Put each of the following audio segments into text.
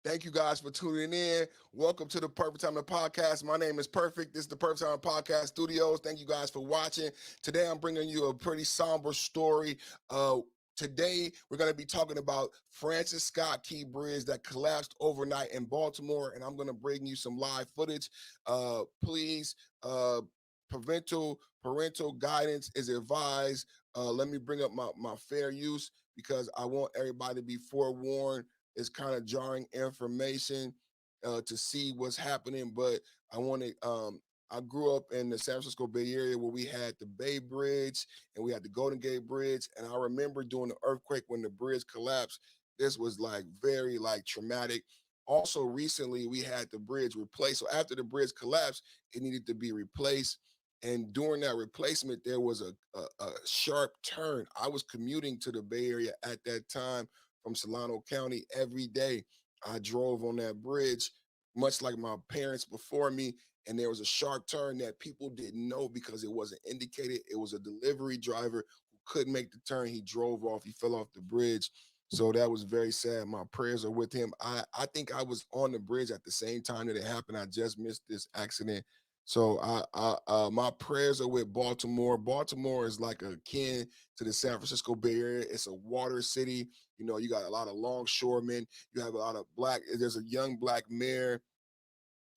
Thank you guys for tuning in. Welcome to the Perfect Time of the Podcast. My name is Perfect. This is the Perfect Time of the Podcast Studios. Thank you guys for watching. Today I'm bringing you a pretty somber story. Today we're going to be talking about Francis Scott Key Bridge that collapsed overnight in Baltimore, and I'm going to bring you some live footage. Please, parental guidance is advised. Let me bring up my fair use because I want everybody to be forewarned. It's kind of jarring information to see what's happening, but I want to. I grew up in the San Francisco Bay Area where we had the Bay Bridge and we had the Golden Gate Bridge, and I remember during the earthquake when the bridge collapsed. This was like very like traumatic. Also, recently we had the bridge replaced. So after the bridge collapsed, it needed to be replaced. And during that replacement, there was a sharp turn. I was commuting to the Bay Area at that time from Solano County every day. I drove on that bridge, much like my parents before me, and there was a sharp turn that people didn't know because it wasn't indicated. It was a delivery driver who couldn't make the turn. He drove off. He fell off the bridge. So that was very sad. My prayers are with him. I think I was on the bridge at the same time that it happened. I just missed this accident. So my prayers are with Baltimore. Baltimore is like akin to the San Francisco Bay Area. It's a water city. You know, you got a lot of longshoremen. You have a lot of black. There's a young black mayor.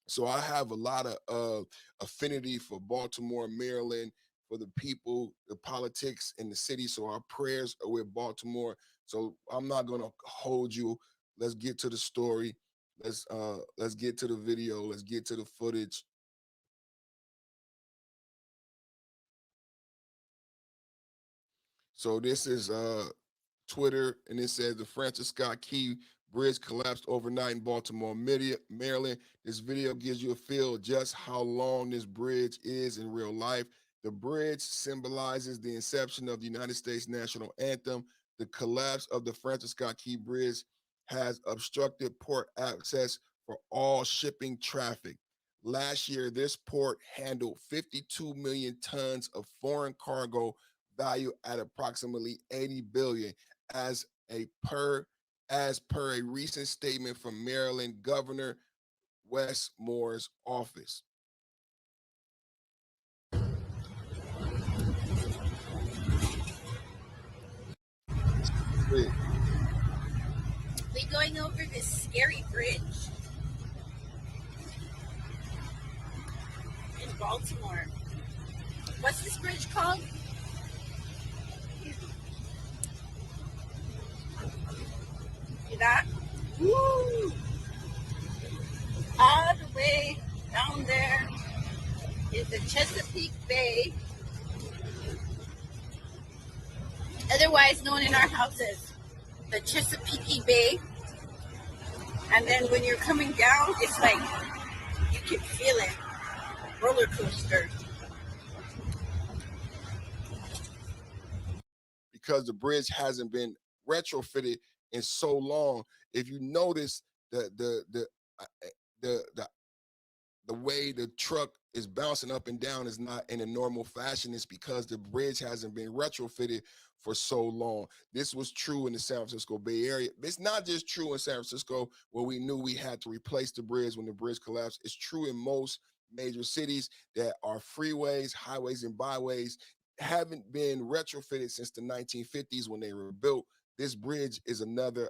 So I have a lot of affinity for Baltimore, Maryland, for the people, the politics in the city. So our prayers are with Baltimore. So I'm not gonna hold you. Let's get to the story. Let's get to the video. Let's get to the footage. So this is Twitter, and it says the Francis Scott Key Bridge collapsed overnight in Baltimore, Maryland. This video gives you a feel of just how long this bridge is in real life. The bridge symbolizes the inception of the United States national anthem. The collapse of the Francis Scott Key Bridge has obstructed port access for all shipping traffic. Last year, this port handled 52 million tons of foreign cargo value at approximately 80 billion as a per as per a recent statement from Maryland Governor Wes Moore's office. We going over this scary bridge in Baltimore. What's this bridge called? See that? Woo! All the way down there is the Chesapeake Bay, otherwise known in our houses the Chesapeake Bay. And then when you're coming down, it's like you can feel it. Roller coaster. Because the bridge hasn't been retrofitted in so long. If you notice uh, the the the way the truck is bouncing up and down is not in a normal fashion. It's because the bridge hasn't been retrofitted for so long. This was true in the San Francisco Bay Area. It's not just true in San Francisco where we knew we had to replace the bridge when the bridge collapsed. It's true in most major cities that our freeways, highways, and byways haven't been retrofitted since the 1950s when they were built. This bridge is another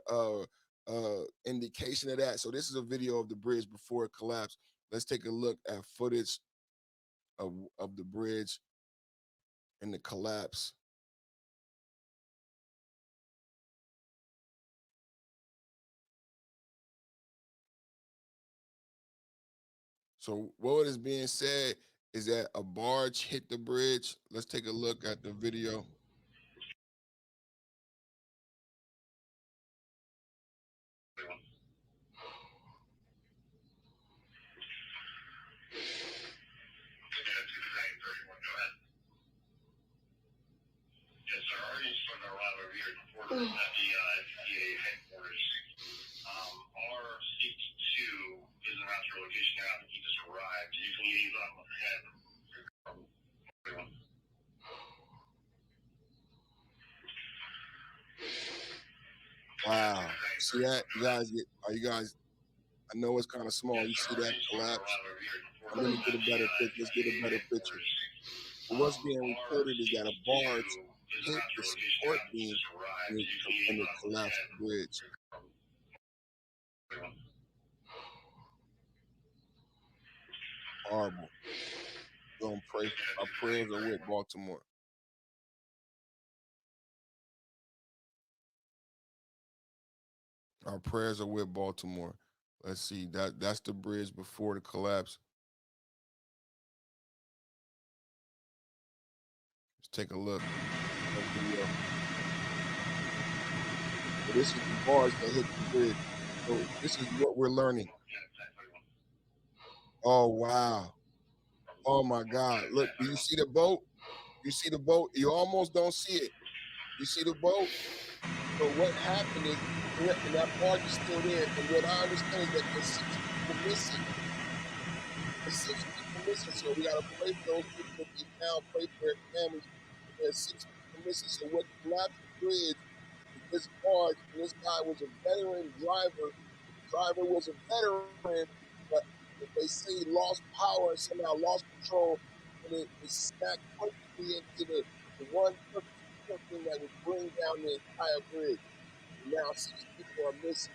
indication of that. So this is a video of the bridge before it collapsed. Let's take a look at footage of the bridge and the collapse. So what is being said is that a barge hit the bridge. Let's take a look at the video. Yes, sir. Our agents from the arrive over here before the FDA headquarters. R62 is around your location now. I think you just arrived. You can liaison with him. Wow. See that? You guys are you guys I know it's kind of small. You see that collapse? Let me get a better picture. Let's get a better picture. What's being reported is that a barge hit the support beam and it collapsed the bridge. Horrible. We're gonna pray. Our prayers are with Baltimore. Our prayers are with Baltimore. Let's see. That's the bridge before the collapse. Let's take a look. That video. So this is the barge that hit the bridge. So this is what we're learning. Oh wow. Oh my God. Look, do you see the boat? You see the boat? You almost don't see it. You see the boat? So what happened is, and that barge is still there. And what I understand is that there's 6 people missing. There's 6 people missing. So we gotta pray for those people that they found, pray for their families. There's 6 people missing. So what collapsed the bridge is this barge, and this guy was a veteran driver. The driver was a veteran, but they say he lost power and somehow lost control, and it smacked perfectly into the one perfect thing that would bring down the entire bridge. And now 6 people are missing.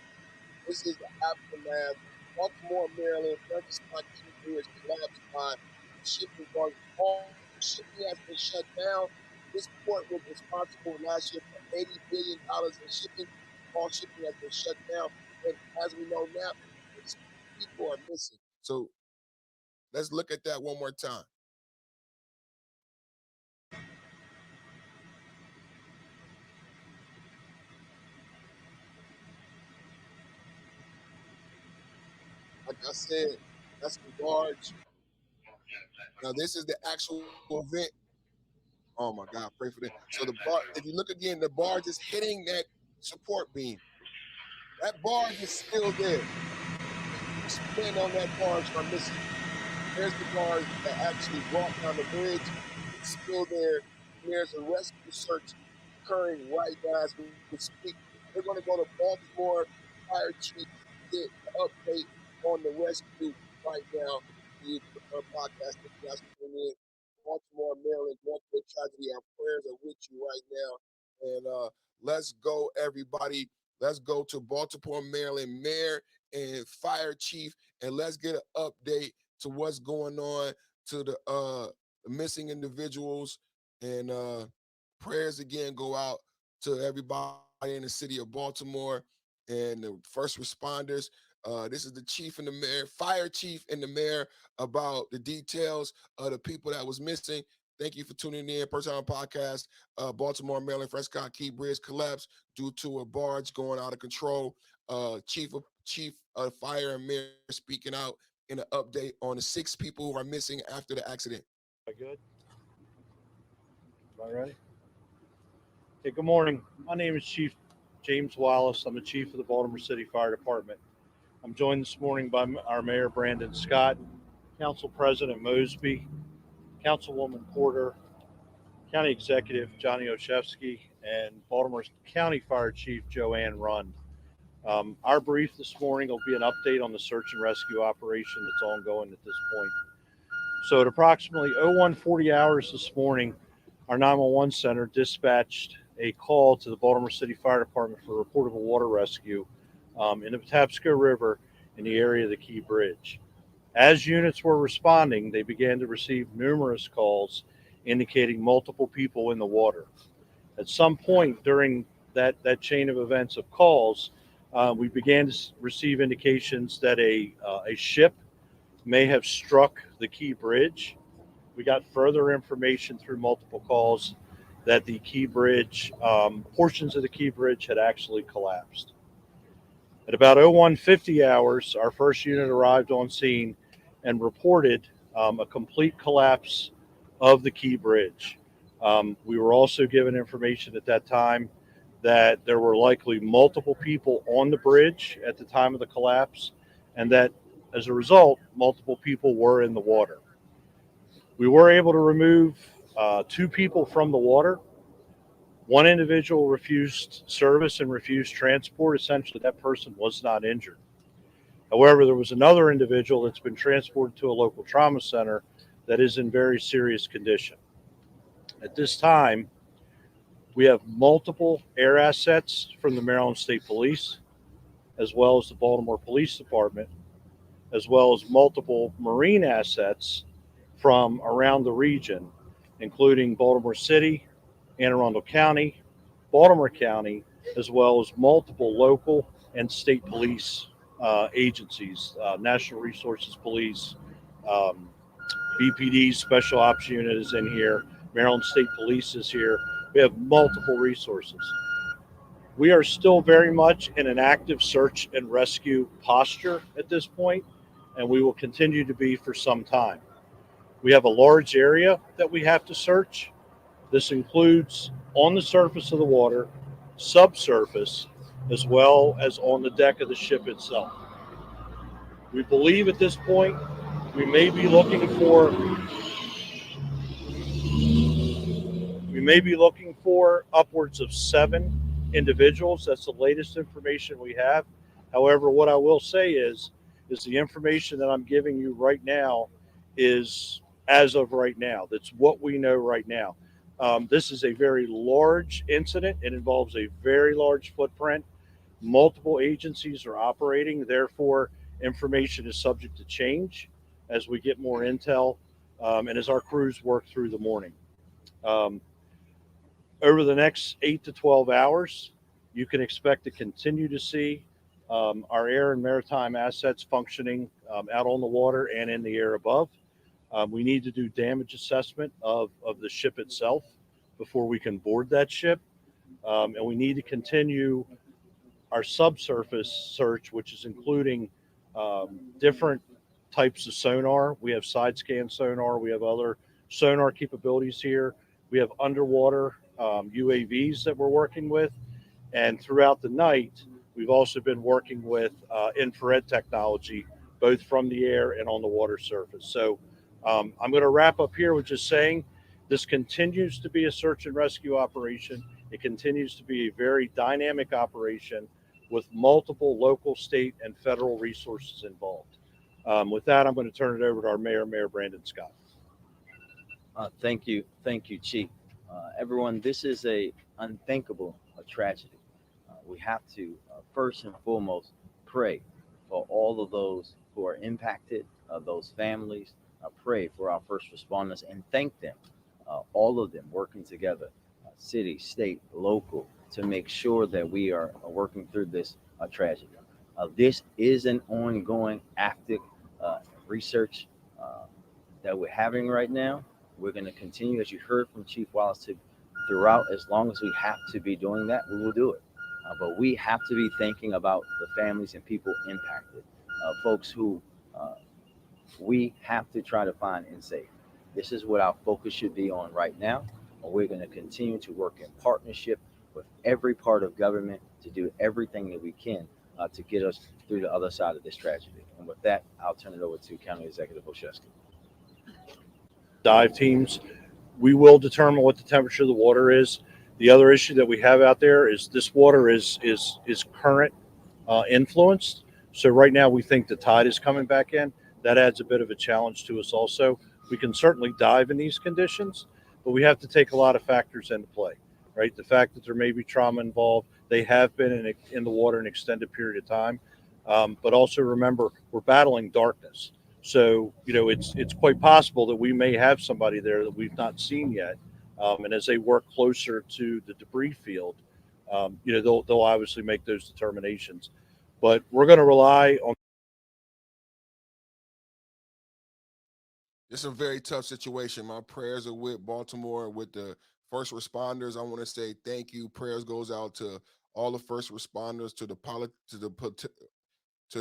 This is the aftermath. Baltimore, Maryland, Francis Scott Key Bridge collapsed by shipping barge. All shipping has been shut down. This port was responsible last year for $80 billion in shipping. All shipping has been shut down. And as we know now, 6 people are missing. So let's look at that one more time. Like I said, that's the barge. Now this is the actual event. Oh my God, pray for them. So the bar, if you look again, the barge is hitting that support beam. That barge is still there. 6 men on that barge are missing. There's the barge that actually brought down the bridge. It's still there. And there's a rescue search occurring right now as we speak. We're going to go to Baltimore Fire Chief to get an update on the rescue right now. The podcast that you guys are tuning in. Baltimore, Maryland, multiple tragedy. Our prayers are with you right now. And let's go, everybody. Let's go to Baltimore, Maryland, Mayor and Fire Chief, and let's get an update to what's going on to the missing individuals. And prayers again go out to everybody in the city of Baltimore and the first responders. This is the chief and the mayor, fire chief and the mayor about the details of the people that was missing. Thank you for tuning in. First time podcast, Baltimore, Maryland, Prescott Key Bridge collapsed due to a barge going out of control. Chief of fire and mayor speaking out in an update on the 6 people who are missing after the accident. Good. All right. Hey, good morning. My name is Chief James Wallace. I'm the chief of the Baltimore City Fire Department. I'm joined this morning by our Mayor Brandon Scott, Council President Mosby, Councilwoman Porter, County Executive Johnny Oshevsky, and Baltimore County Fire Chief Joanne Rund. Our brief this morning will be an update on the search and rescue operation that's ongoing at this point. So at approximately 0140 hours this morning, our 911 center dispatched a call to the Baltimore City Fire Department for a report of a water rescue in the Patapsco River in the area of the Key Bridge. As units were responding, they began to receive numerous calls indicating multiple people in the water. At some point during that chain of events of calls, we began to receive indications that a ship may have struck the Key Bridge. We got further information through multiple calls that the Key Bridge, portions of the Key Bridge had actually collapsed. At about 0150 hours, our first unit arrived on scene and reported a complete collapse of the Key Bridge. We were also given information at that time that there were likely multiple people on the bridge at the time of the collapse, and that as a result, multiple people were in the water. We were able to remove 2 people from the water. One individual refused service and refused transport. Essentially, that person was not injured. However, there was another individual that's been transported to a local trauma center that is in very serious condition. At this time, we have multiple air assets from the Maryland State Police, as well as the Baltimore Police Department, as well as multiple Marine assets from around the region, including Baltimore City, Anne Arundel County, Baltimore County, as well as multiple local and state police agencies, National Resources Police, um, BPD Special Ops Unit is in here, Maryland State Police is here. We have multiple resources. We are still very much in an active search and rescue posture at this point, and we will continue to be for some time. We have a large area that we have to search. This includes on the surface of the water, subsurface, as well as on the deck of the ship itself. We believe at this point we may be looking for upwards of 7 individuals. That's the latest information we have. However, what I will say is the information that I'm giving you right now is as of right now. That's what we know right now. This is a very large incident. It involves a very large footprint. Multiple agencies are operating. Therefore, information is subject to change as we get more intel and as our crews work through the morning. Um, Over the next 8 to 12 hours, you can expect to continue to see our air and maritime assets functioning out on the water and in the air above. We need to do damage assessment of the ship itself before we can board that ship. And we need to continue our subsurface search, which is including different types of sonar. We have side scan sonar. We have other sonar capabilities here. We have underwater UAVs that we're working with. And throughout the night, we've also been working with infrared technology, both from the air and on the water surface. So I'm going to wrap up here with just saying this continues to be a search and rescue operation. It continues to be a very dynamic operation with multiple local, state, and federal resources involved. With that, I'm going to turn it over to our mayor, Mayor Brandon Scott. Thank you, Chief. Everyone, this is a unthinkable tragedy. We have to first and foremost pray for all of those who are impacted, those families. Pray for our first responders and thank them, all of them working together, city, state, local, to make sure that we are working through this tragedy. This is an ongoing, active research that we're having right now. We're going to continue, as you heard from Chief Wallace, throughout. As long as we have to be doing that, we will do it. But we have to be thinking about the families and people impacted, folks who we have to try to find and save. This is what our focus should be on right now. We're going to continue to work in partnership with every part of government to do everything that we can to get us through the other side of this tragedy. And with that, I'll turn it over to County Executive Olszewski. Dive teams, we will determine what the temperature of the water is. The other issue that we have out there is this water is current influenced. So right now we think the tide is coming back in. That adds a bit of a challenge to us also. We can certainly dive in these conditions, but we have to take a lot of factors into play, right? The fact that there may be trauma involved, they have been in the water an extended period of time, but also remember we're battling darkness. So, it's quite possible that we may have somebody there that we've not seen yet. And as they work closer to the debris field, they'll obviously make those determinations. But we're going to rely on. It's a very tough situation. My prayers are with Baltimore, with the first responders. I want to say thank you. Prayers goes out to all the first responders, to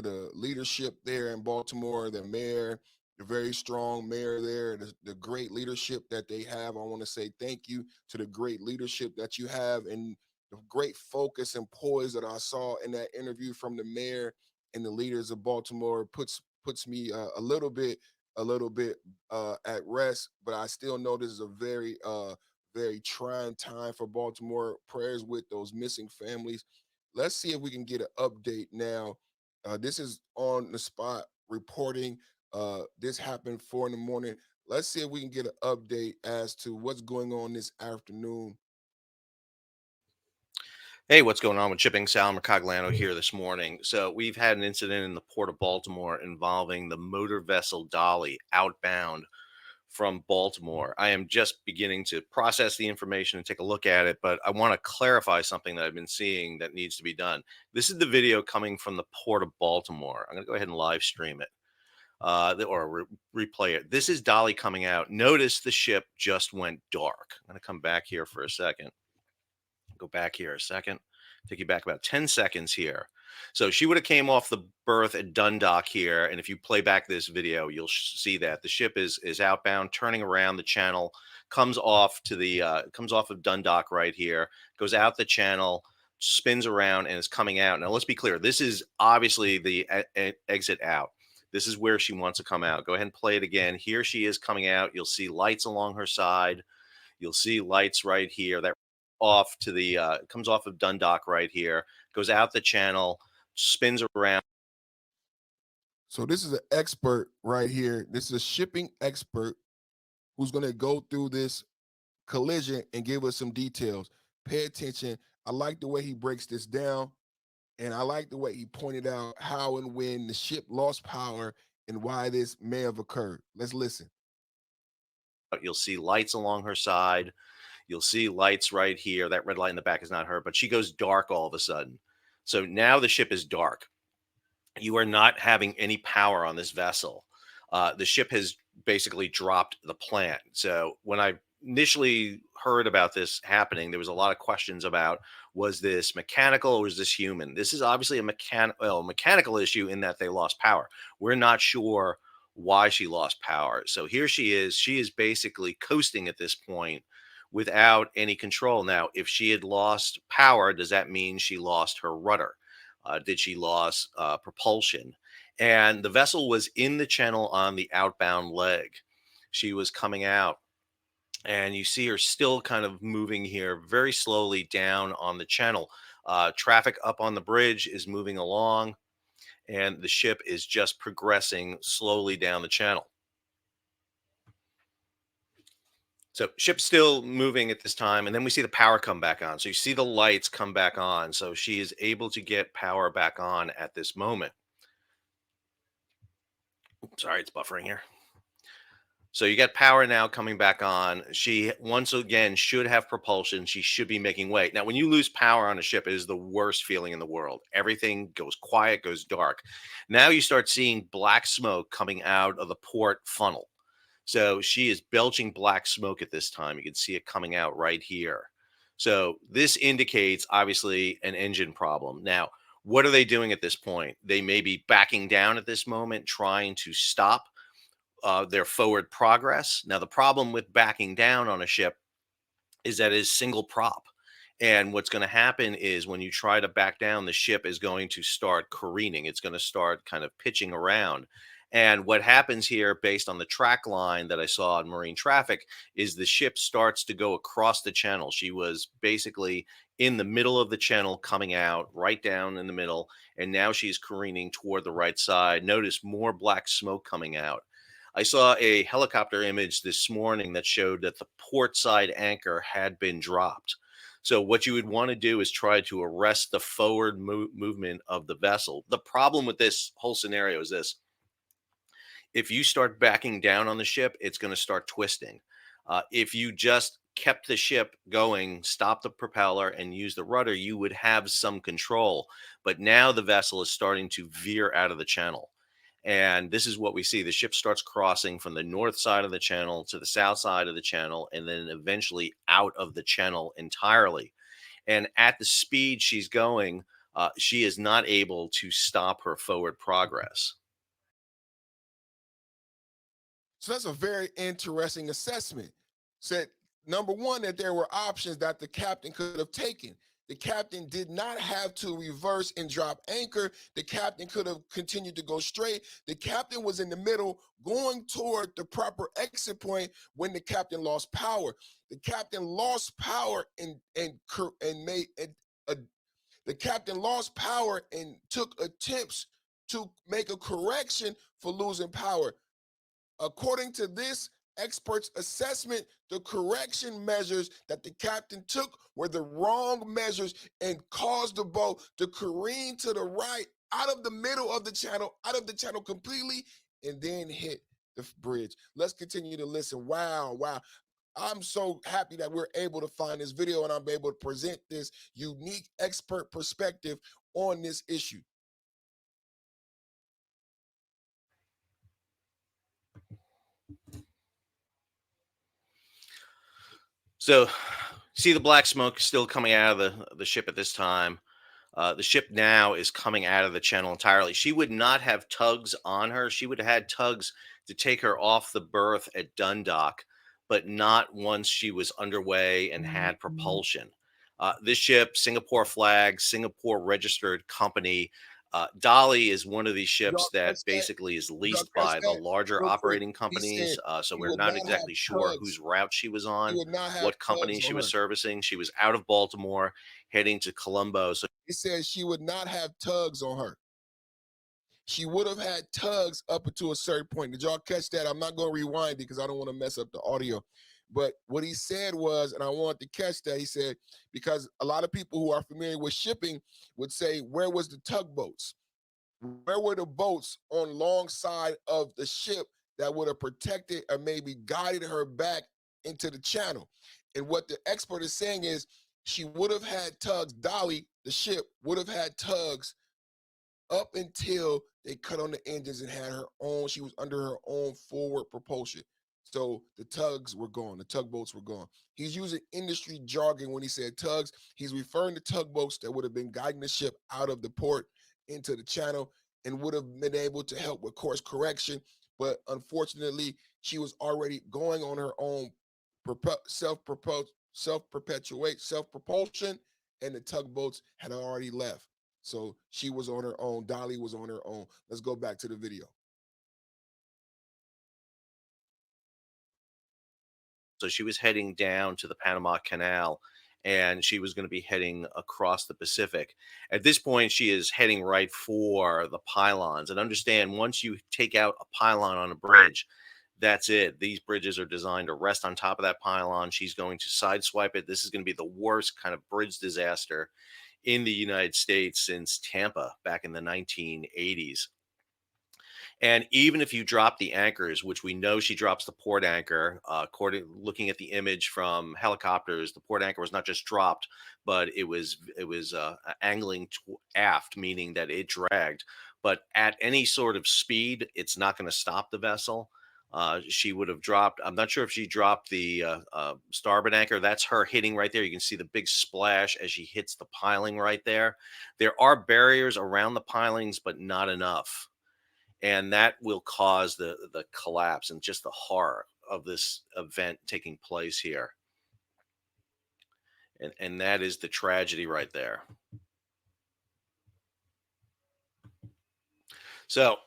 the leadership there in Baltimore, the mayor, the very strong mayor there, the great leadership that they have. I want to say thank you to the great leadership that you have and the great focus and poise that I saw in that interview from the mayor and the leaders of Baltimore puts me a little bit at rest, but I still know this is a very trying time for Baltimore. Prayers with those missing families. Let's see if we can get an update now This is on the spot reporting. This happened 4 in the morning. Let's see if we can get an update as to what's going on this afternoon. Hey, what's going on with shipping? Sal Mercogliano here this morning. So we've had an incident in the port of Baltimore involving the motor vessel Dali outbound from Baltimore. I am just beginning to process the information and take a look at it, but I want to clarify something that I've been seeing that needs to be done. This is the video coming from the port of Baltimore. I'm going to go ahead and live stream it or replay it. This is Dali coming out. Notice the ship just went dark. I'm going to come back here for a second. Go back here a second. Take you back about 10 seconds here. So she would have came off the berth at Dundalk here, and if you play back this video, you'll see that the ship is outbound, turning around the channel, comes off to the comes off of Dundalk right here, goes out the channel, spins around, and is coming out. Now let's be clear. This is obviously the exit out. This is where she wants to come out. Go ahead and play it again. Here she is coming out. You'll see lights along her side. You'll see lights right here. That off to the comes off of Dundalk right here, goes out the channel, spins around. So this is an expert right here. This is a shipping expert who's going to go through this collision and give us some details. Pay attention. I like the way he breaks this down, and I like the way he pointed out how and when the ship lost power and why this may have occurred. Let's listen. You'll see lights along her side. You'll see lights right here. That red light in the back is not her, but she goes dark all of a sudden. So now the ship is dark. You are not having any power on this vessel. The ship has basically dropped the plant. So when I initially heard about this happening, there was a lot of questions about, was this mechanical or was this human? This is obviously a mechanical issue in that they lost power. We're not sure why she lost power. So here she is. She is basically coasting at this point without any control. Now, if she had lost power, does that mean she lost her rudder? Did she lose propulsion? And the vessel was in the channel on the outbound leg. She was coming out, and you see her still kind of moving here very slowly down on the channel. Traffic up on the bridge is moving along, and the ship is just progressing slowly down the channel. So ship's still moving at this time, and then we see the power come back on. So you see the lights come back on. So she is able to get power back on at this moment. Oops, sorry, it's buffering here. So you got power now coming back on. She once again should have propulsion. She should be making way. Now, when you lose power on a ship, it is the worst feeling in the world. Everything goes quiet, goes dark. Now you start seeing black smoke coming out of the port funnel. So she is belching black smoke at this time. You can see it coming out right here. So this indicates obviously an engine problem. Now, what are they doing at this point? They may be backing down at this moment, trying to stop their forward progress. Now, the problem with backing down on a ship is that it is single prop. And what's going to happen is when you try to back down, the ship is going to start careening. It's going to start kind of pitching around. And what happens here, based on the track line that I saw in marine traffic, is the ship starts to go across the channel. She was basically in the middle of the channel, coming out right down in the middle. And now she's careening toward the right side. Notice more black smoke coming out. I saw a helicopter image this morning that showed that the port side anchor had been dropped. So what you would want to do is try to arrest the forward movement of the vessel. The problem with this whole scenario is this. If you start backing down on the ship, it's going to start twisting. If you just kept the ship going, stop the propeller, and use the rudder, you would have some control. But now the vessel is starting to veer out of the channel. And this is what we see. The ship starts crossing from the north side of the channel to the south side of the channel, and then eventually out of the channel entirely. And at the speed she's going, she is not able to stop her forward progress. So that's a very interesting assessment. Said, number one, that there were options that the captain could have taken. The captain did not have to reverse and drop anchor. The captain could have continued to go straight. The captain was in the middle going toward the proper exit point when the captain lost power. The captain lost power and made the captain lost power and took attempts to make a correction for losing power. According to this expert's assessment, the correction measures that the captain took were the wrong measures and caused the boat to careen to the right out of the middle of the channel completely, and then hit the bridge. Let's continue to listen. Wow, wow. I'm so happy that we're able to find this video and I'm able to present this unique expert perspective on this issue. So, see the black smoke still coming out of the ship at this time. The ship now is coming out of the channel entirely. She would not have tugs on her. She would have had tugs to take her off the berth at Dundalk, but not once she was underway and had propulsion. This ship, Singapore flag, Singapore registered company. Dali is one of these ships Y'all that catch that? basically is Y'all leased catch by the that? larger Real quick. operating He said companies. So he we're would not not have exactly sure tugs. whose route she was He on, would not have what company tugs she on was her. servicing. She was out of Baltimore heading to Colombo. So He said she would not have tugs on her. She would have had tugs up until a certain point. Did y'all catch that? I'm not going to rewind it because I don't want to mess up the audio. But what he said was, and I wanted to catch that, he said, because a lot of people who are familiar with shipping would say, where was the tugboats? Where were the boats on alongside of the ship that would have protected or maybe guided her back into the channel? And what the expert is saying is she would have had tugs. Dali, the ship, would have had tugs up until they cut on the engines and had her own. She was under her own forward propulsion. So the tugs were gone. The tugboats were gone. He's using industry jargon when he said tugs. He's referring to tugboats that would have been guiding the ship out of the port into the channel and would have been able to help with course correction. But unfortunately, she was already going on her own self-propulsion, and the tugboats had already left. So she was on her own. Dali was on her own. Let's go back to the video. she was heading down to the Panama Canal and she was going to be heading across the Pacific. At this point, she is heading right for the pylons. And understand, once you take out a pylon on a bridge, that's it. These bridges are designed to rest on top of that pylon. She's going to sideswipe it. This is going to be the worst kind of bridge disaster in the United States since Tampa back in the 1980s. And even if you drop the anchors, which we know she drops the port anchor, according looking at the image from helicopters, the port anchor was not just dropped, but it was angling aft, meaning that it dragged. But at any sort of speed, it's not going to stop the vessel. She would have dropped. I'm not sure if she dropped the starboard anchor. That's her hitting right there. You can see the big splash as she hits the piling right there. There are barriers around the pilings, but not enough, and that will cause the collapse and just the horror of this event taking place here. And that is the tragedy right there. So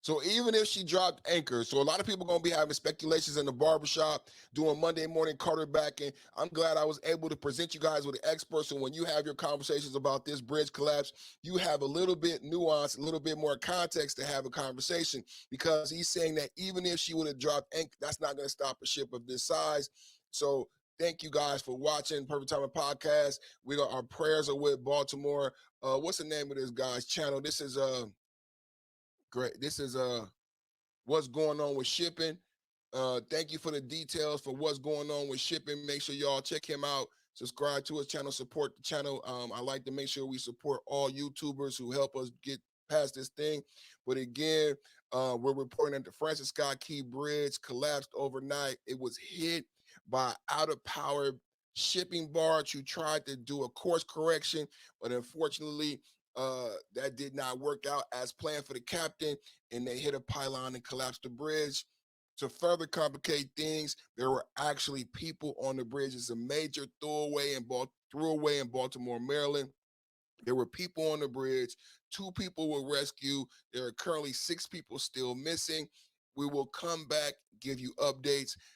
So even if she dropped anchor, so a lot of people going to be having speculations in the barbershop doing Monday morning quarterbacking. I'm glad I was able to present you guys with an expert. So when you have your conversations about this bridge collapse, you have a little bit nuance, a little bit more context to have a conversation, because he's saying that even if she would have dropped anchor, that's not going to stop a ship of this size. So thank you guys for watching Perfect Timing Podcast. Our prayers are with Baltimore. What's the name of this guy's channel? This is great. This is what's going on with shipping. Thank you for the details for what's going on with shipping. Make sure y'all check him out. Subscribe to his channel, support the channel. I like to make sure we support all YouTubers who help us get past this thing. But again, we're reporting that the Francis Scott Key Bridge collapsed overnight. It was hit by out of power shipping barge who tried to do a course correction, but unfortunately, that did not work out as planned for the captain, and they hit a pylon and collapsed the bridge. To further complicate things, there were actually people on the bridge. It's a major throughway in Baltimore, Maryland. There were people on the bridge. 2 people were rescued. There are currently 6 people still missing. We will come back, give you updates.